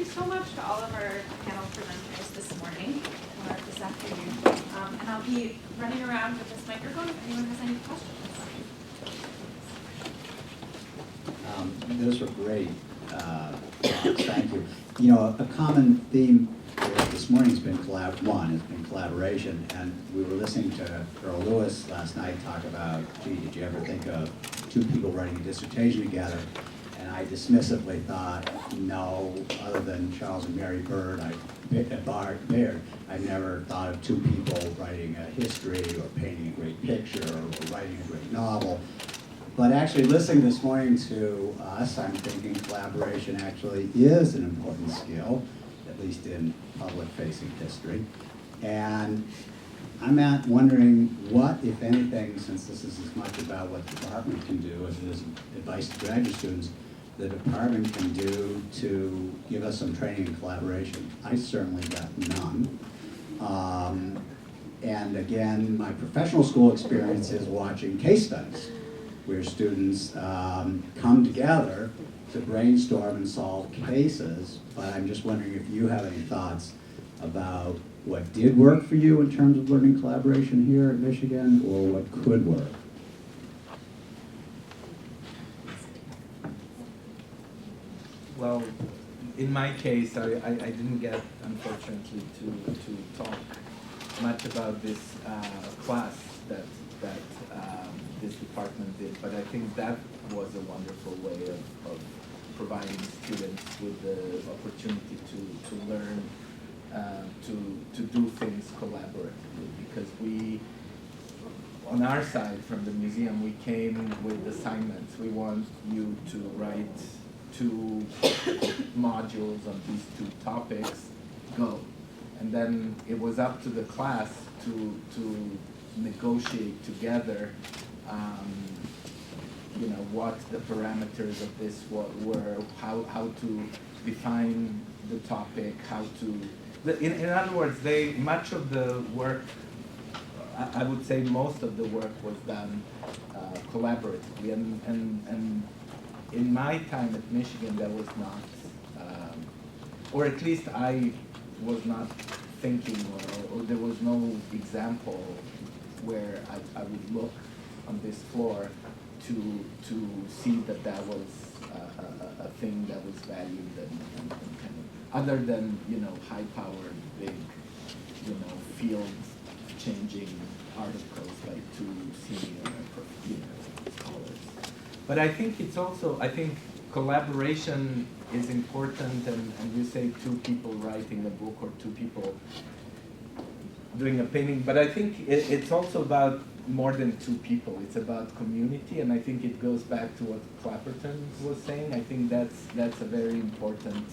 so much to all of our panel presenters this morning, or this afternoon. And I'll be running around with this microphone if anyone has any questions. Those were great. Thank you. You know, a common theme this morning has been collaboration. And we were listening to Earl Lewis last night talk about, gee, did you ever think of two people writing a dissertation together? And I dismissively thought, no, other than Charles and Mary Baird, I've never thought of two people writing a history or painting a great picture or writing a great novel. But actually listening this morning to us, I'm thinking collaboration actually is an important skill, at least in public-facing history. And I'm wondering what, if anything, since this is as much about what the department can do as it is advice to graduate students, the department can do to give us some training in collaboration. I certainly got none. And again, my professional school experience is watching case studies where students come together to brainstorm and solve cases. But I'm just wondering if you have any thoughts about what did work for you in terms of learning collaboration here at Michigan, or what could work. Well, in my case, I didn't get, unfortunately, to talk much about this class that this department did, but I think that was a wonderful way of providing students with the opportunity to learn to do things collaboratively, because we, on our side from the museum, we came with assignments. We want you to write 2 modules on these 2 topics, go. And then it was up to the class to negotiate together you know, what the parameters of this were, how to define the topic, how to, in other words, much of the work, I would say most of the work was done collaboratively, and in my time at Michigan, that was not, or at least I was not thinking, or there was no example where I would look on this floor to see that was a thing that was valued and kind of, other than, you know, high-powered, big, you know, field-changing articles by 2 senior, you know, scholars. But I think it's also, I think collaboration is important, and you say 2 people writing a book or 2 people doing a painting, but I think it's also about more than 2 people. It's about community, and I think it goes back to what Clapperton was saying. I think that's a very important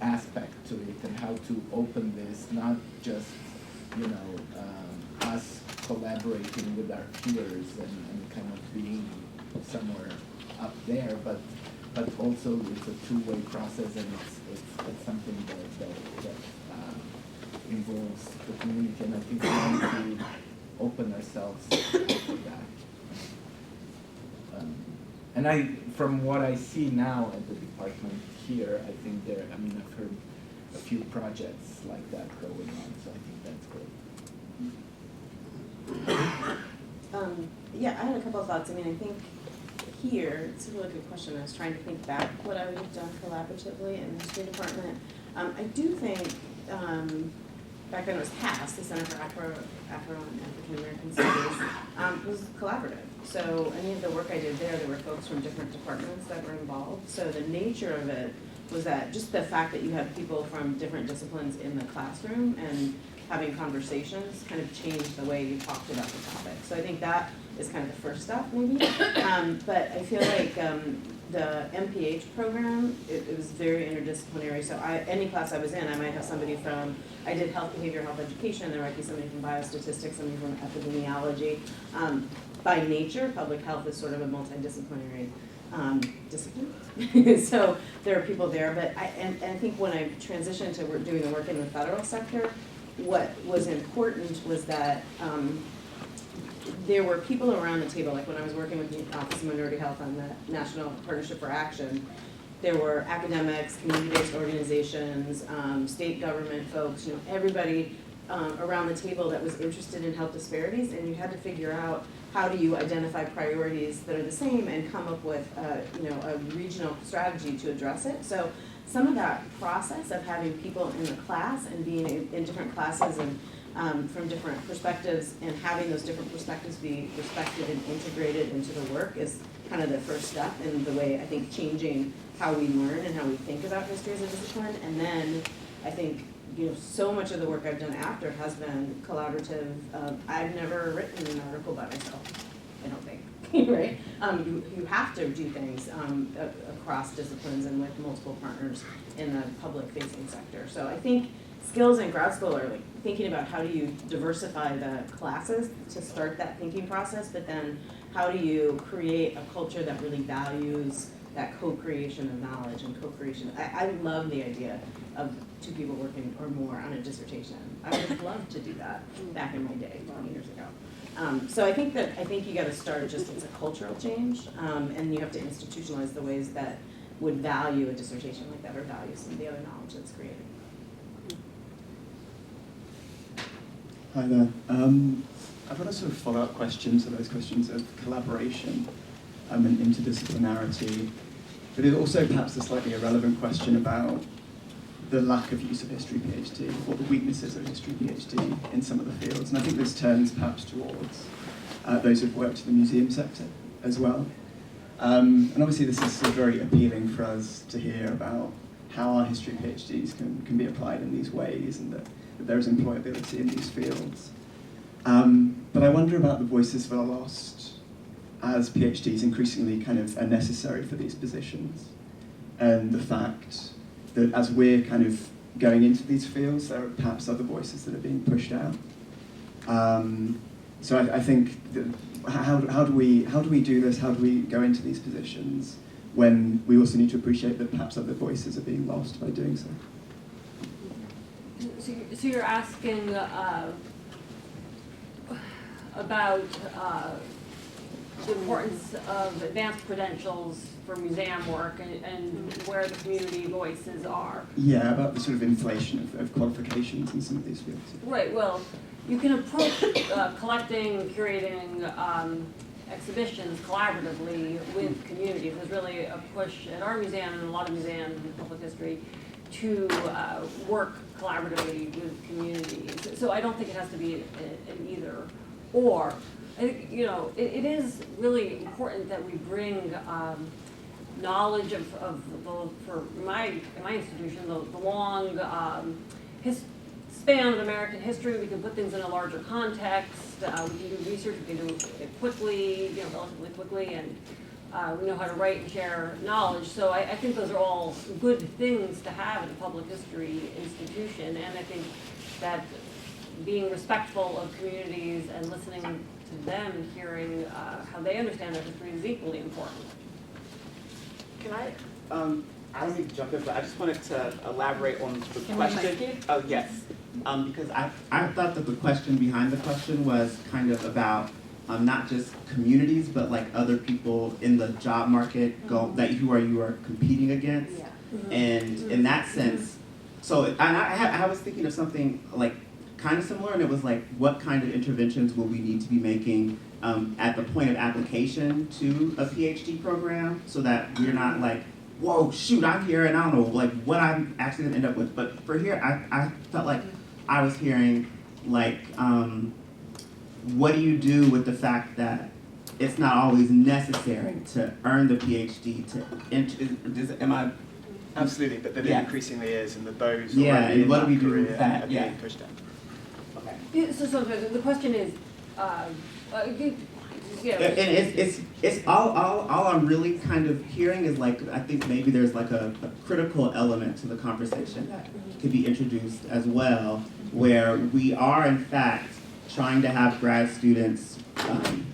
aspect to it, and how to open this, not just, you know, us collaborating with our peers and kind of being somewhere up there, but also it's a 2-way process, and it's something that involves the community, and I think we want to open ourselves to that. And from what I see now at the department here, I think I've heard a few projects like that going on, so I think that's great. Yeah, I had a couple of thoughts. I mean, I think here, it's a really good question. I was trying to think back what I would have done collaboratively in the history department. I do think, back then it was HASS, the Center for Afro and African American Studies, was collaborative. So any of the work I did there were folks from different departments that were involved. So the nature of it was that just the fact that you have people from different disciplines in the classroom and having conversations kind of changed the way you talked about the topic. So I think that is kind of the first step, maybe. But I feel like the MPH program, it was very interdisciplinary. So any class I was in, I might have somebody from, I did behavioral health education, there might be somebody from biostatistics, somebody from epidemiology. By nature, public health is sort of a multidisciplinary discipline. So there are people there, but I think when I transitioned to doing the work in the federal sector, what was important was that there were people around the table, like when I was working with the Office of Minority Health on the National Partnership for Action, there were academics, community-based organizations, state government folks, everybody around the table that was interested in health disparities, and you had to figure out how do you identify priorities that are the same and come up with a regional strategy to address it. So some of that process of having people in the class and being in different classes and from different perspectives and having those different perspectives be respected and integrated into the work is kind of the first step in the way, I think, changing how we learn and how we think about history as a discipline. And then I think, so much of the work I've done after has been collaborative. I've never written an article by myself, I don't think, right? You have to do things across disciplines and with multiple partners in the public-facing sector. So I think skills in grad school are like thinking about how do you diversify the classes to start that thinking process, but then how do you create a culture that really values that co-creation of knowledge and co-creation. I love the idea of two people working or more on a dissertation. I would have loved to do that back in my day, 20 years ago. So I think you got to start just as a cultural change, and you have to institutionalize the ways that would value a dissertation like that or value some of the other knowledge that's created. Hi there. I've got a sort of follow-up question to those questions of collaboration and interdisciplinarity, but it also perhaps a slightly irrelevant question about the lack of use of history PhD or the weaknesses of history PhD in some of the fields. And I think this turns perhaps towards those who've worked in the museum sector as well. And obviously this is sort of very appealing for us to hear about how our history PhDs can be applied in these ways and that there is employability in these fields. But I wonder about the voices that are lost as PhDs increasingly kind of are necessary for these positions, and the fact that as we're kind of going into these fields, there are perhaps other voices that are being pushed out. So I think, how do we do this? How do we go into these positions when we also need to appreciate that perhaps other voices are being lost by doing so? So you're asking about the importance of advanced credentials for museum work and where the community voices are. Yeah, about the sort of inflation of qualifications in some of these fields. Right, well, you can approach collecting, curating exhibitions collaboratively with communities. There's really a push at our museum and a lot of museums in public history to work collaboratively with communities. So I don't think it has to be an either or. I think, it is really important that we bring knowledge of for my institution, the long span of American history. We can put things in a larger context. We can do research, we can do it quickly, relatively quickly, and we know how to write and share knowledge. So I think those are all good things to have in a public history institution, and I think that being respectful of communities and listening to them and hearing how they understand their history is equally important. Can I don't need to jump in, but I just wanted to elaborate on the question. Oh, yes. Because I thought that the question behind the question was kind of about not just communities, but like other people in the job market you are competing against. Yeah. And in that sense, so and I was thinking of something like kind of similar, and it was like, what kind of interventions will we need to be making at the point of application to a PhD program, so that we're not like, whoa, shoot, I'm here and I don't know like what I'm actually gonna end up with. But for here, I felt like I was hearing like, what do you do with the fact that it's not always necessary to earn the PhD am I? Absolutely, but that it increasingly is, and that those and what do we do with that? are being pushed out. Okay. Yeah, so the question is, It's all I'm really kind of hearing is like, I think maybe there's like a critical element to the conversation that could be introduced as well, where we are in fact trying to have grad students,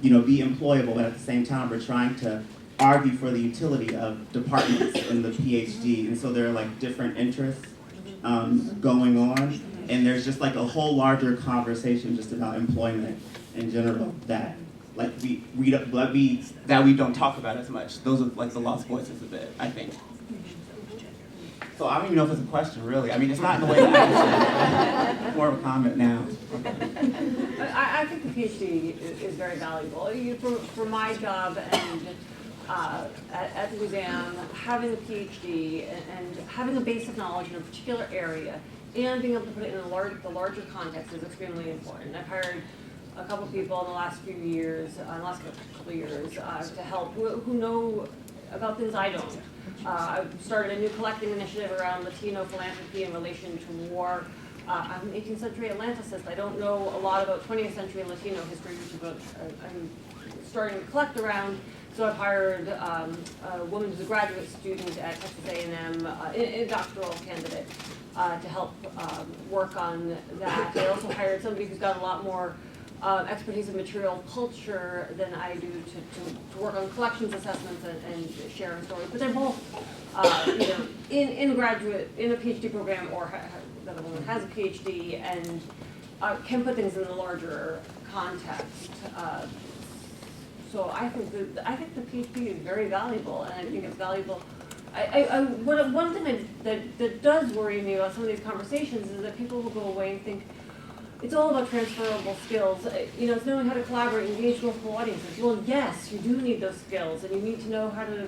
be employable, but at the same time we're trying to argue for the utility of departments in the PhD, and so there are like different interests going on, and there's just like a whole larger conversation just about employment in general that like we don't talk about as much. Those are like the lost voices of it, I think. So I don't even know if it's a question, really. I mean, it's not in the way that I more of a comment now. I think the PhD is very valuable. For my job and at the museum, having a PhD and having a base of knowledge in a particular area and being able to put it in the larger context is extremely important. I've hired a couple people in the last few years, to help who know about things I don't. I've started a new collecting initiative around Latino philanthropy in relation to war. I'm an 18th century Atlanticist. I don't know a lot about 20th century Latino history, which is what I'm starting to collect around. So I've hired a woman who's a graduate student at Texas A&M, a doctoral candidate, to help work on that. I also hired somebody who's got a lot more expertise in material culture than I do to work on collections assessments and sharing stories. But they're both either in a PhD program or the other woman has a PhD and can put things in the larger context. So I think the PhD is very valuable, and I think it's valuable. One thing that does worry me about some of these conversations is that people will go away and think it's all about transferable skills. It's knowing how to collaborate, engage multiple audiences. Well, yes, you do need those skills, and you need to know how to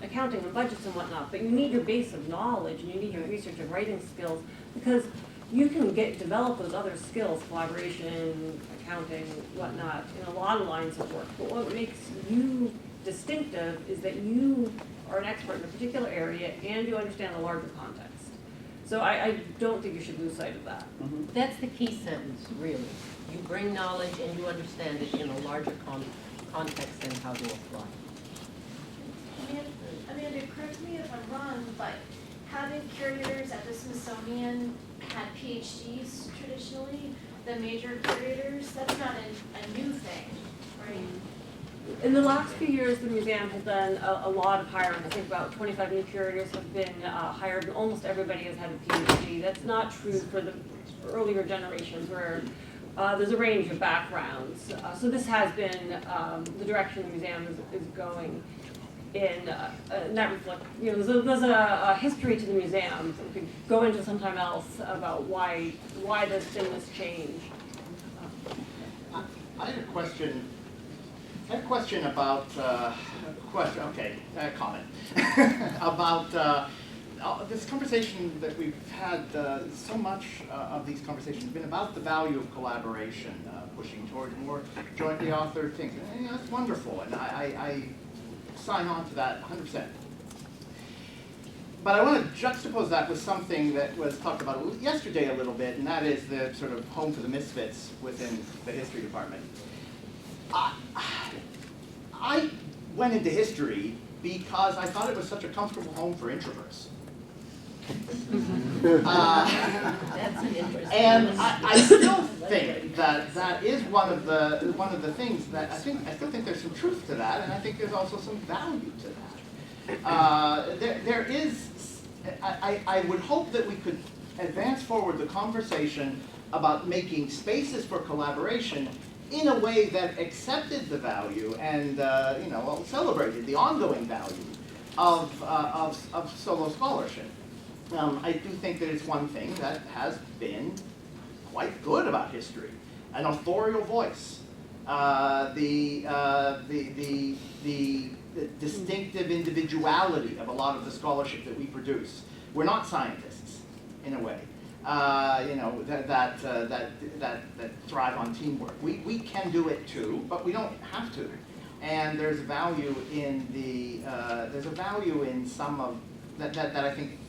accounting and budgets and whatnot. But you need your base of knowledge, and you need your research and writing skills, because you can develop those other skills, collaboration, accounting, whatnot, in a lot of lines of work. But what makes you distinctive is that you are an expert in a particular area and you understand the larger context. So I don't think you should lose sight of that. Mm-hmm. That's the key sentence, really. You bring knowledge and you understand it in a larger context and how to apply. Amanda, correct me if I'm wrong, but having curators at the Smithsonian had PhDs traditionally, the major curators, that's not a new thing, right? In the last few years, the museum has done a lot of hiring. I think about 25 new curators have been hired, and almost everybody has had a PhD. That's not true for the earlier generations where there's a range of backgrounds. So this has been the direction the museum is going in. And that reflects, there's a history to the museum that we could go into sometime else about why there's been this change. I had a question. About comment about this conversation that we've had. So much of these conversations have been about the value of collaboration, pushing towards more jointly authored things. And, that's wonderful, and I sign on to that 100%. But I want to juxtapose that with something that was talked about yesterday a little bit, and that is the sort of home for the misfits within the history department. I went into history because I thought it was such a comfortable home for introverts. That's an interesting. And I still think that is one of the things that I still think there's some truth to that, and I think there's also some value to that. There is. I would hope that we could advance forward the conversation about making spaces for collaboration in a way that accepted the value and celebrated the ongoing value of solo scholarship. I do think that it's one thing that has been quite good about history: an authorial voice, the distinctive individuality of a lot of the scholarship that we produce. We're not scientists, in a way. That thrive on teamwork. We can do it too, but we don't have to. And there's value in some of that I think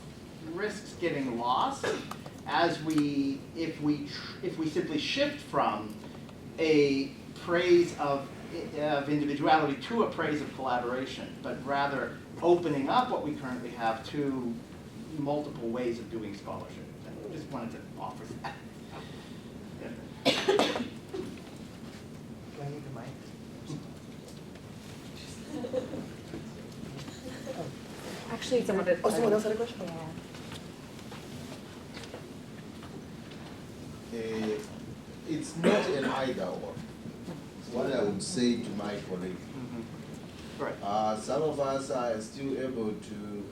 risks getting lost as if we simply shift from a praise of individuality to a praise of collaboration, but rather opening up what we currently have to multiple ways of doing scholarship. I just wanted to offer that. Can I need the mic? Actually, someone did. Oh, someone else had a question? It's not an either-or. What I would say to my colleague. Right. Some of us are still able to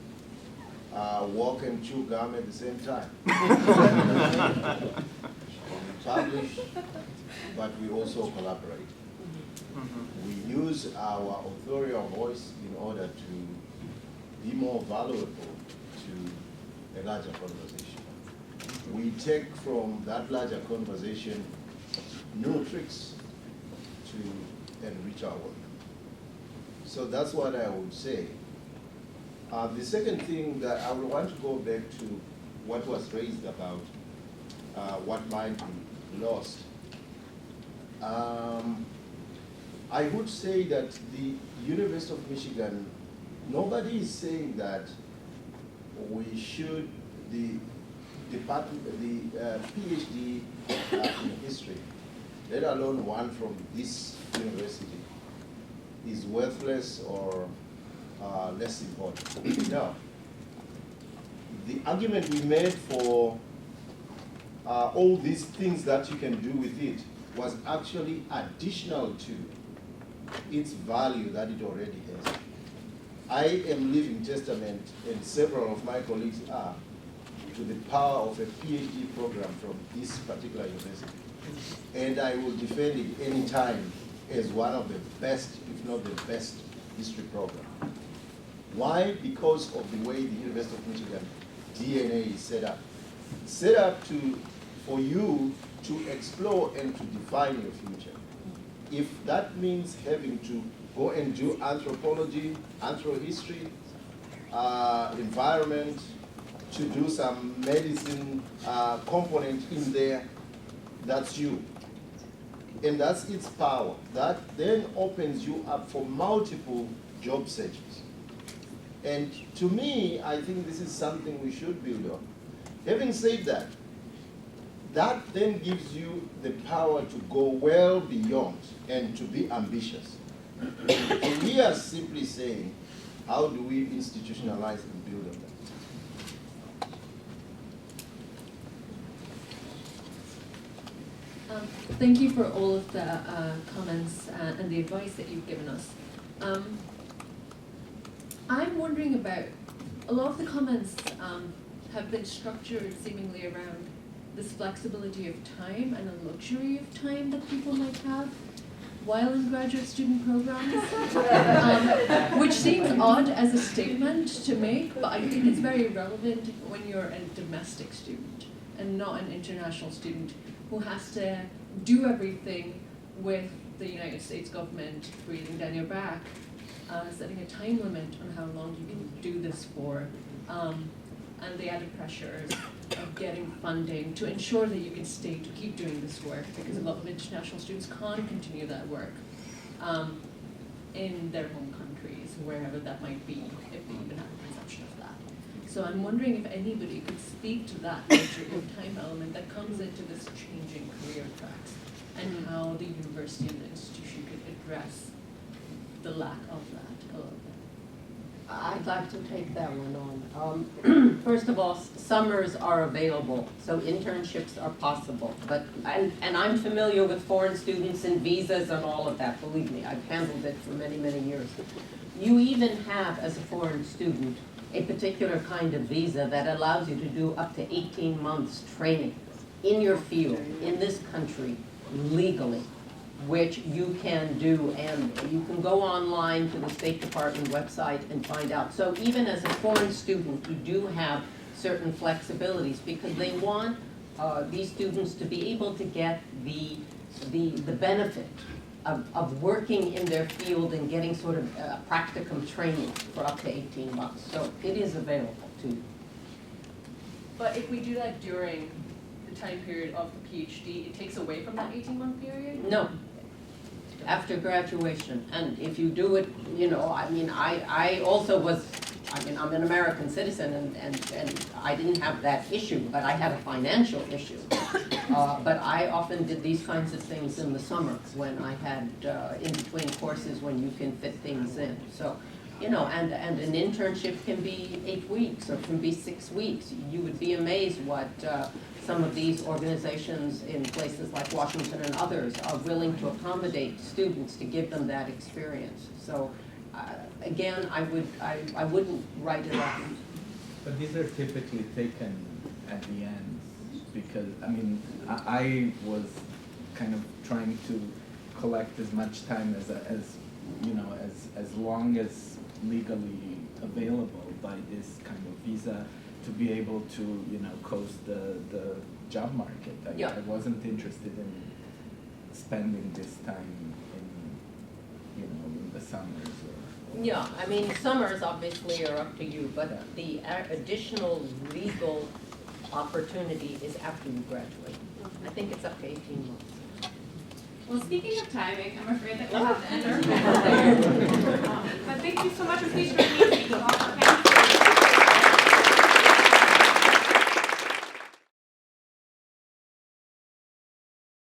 walk and chew gum at the same time. We publish, but we also collaborate. We use our authorial voice in order to be more valuable to a larger conversation. We take from that larger conversation new tricks to enrich our work. So that's what I would say. The second thing that I would want to go back to what was raised about what might be lost. I would say that the University of Michigan, nobody is saying that we should, the PhD in history, let alone one from this university, is worthless or less important. No. The argument we made for all these things that you can do with it was actually additional to its value that it already has. I am living testament, and several of my colleagues are, to the power of a PhD program from this particular university. And I will defend it any time as one of the best, if not the best, history program. Why? Because of the way the University of Michigan DNA is set up. Set up for you to explore and to define your future. If that means having to go and do anthropology, anthrohistory, environment, to do some medicine component in there, that's you. And that's its power. That then opens you up for multiple job searches. And to me, I think this is something we should build on. Having said that, that then gives you the power to go well beyond and to be ambitious. So we are simply saying, how do we institutionalize and build on that? Thank you for all of the comments and the advice that you've given us. I'm wondering about, a lot of the comments have been structured seemingly around this flexibility of time and a luxury of time that people might have while in graduate student programs, which seems odd as a statement to make, but I think it's very relevant when you're a domestic student and not an international student who has to do everything with the United States government breathing down your back, setting a time limit on how long you can do this for, and the added pressures of getting funding to ensure that you can stay to keep doing this work, because a lot of international students can't continue that work in their home countries, wherever that might be, if they even have a perception of that. So I'm wondering if anybody could speak to that luxury of time element that comes into this changing career tracks, and how the university and the institution could address the lack of that a little bit. I'd like to take that one on. First of all, summers are available, so internships are possible. But and I'm familiar with foreign students and visas and all of that. Believe me, I've handled it for many, many years. You even have, as a foreign student, a particular kind of visa that allows you to do up to 18 months training in your field, in this country, legally, which you can do, and you can go online to the State Department website and find out. So even as a foreign student, you do have certain flexibilities, because they want these students to be able to get the benefit of working in their field and getting sort of practicum training for up to 18 months. So it is available too. But if we do that during the time period of the PhD, it takes away from that 18-month period? No. After graduation, and if you do it, you know, I mean, I also was, I mean, I'm an American citizen, and I didn't have that issue, but I had a financial issue. But I often did these kinds of things in the summer when I had in between courses when you can fit things in. So, you know, and an internship can be 8 weeks or can be 6 weeks. You would be amazed what some of these organizations in places like Washington and others are willing to accommodate students to give them that experience. So again, I wouldn't write it off. But these are typically taken at the end because, I mean, I was kind of trying to collect as much time as you know, as long as legally available by this kind of visa to be able to, you know, coast the job market. I wasn't interested in spending this time in, you know, in the summers or Yeah, I mean, summers obviously are up to you, but the additional legal opportunity is after you graduate. I think it's up to 18 months. Well, speaking of timing, I'm afraid that we'll have to end our panel there. But thank you so much for joining me. Thank you all for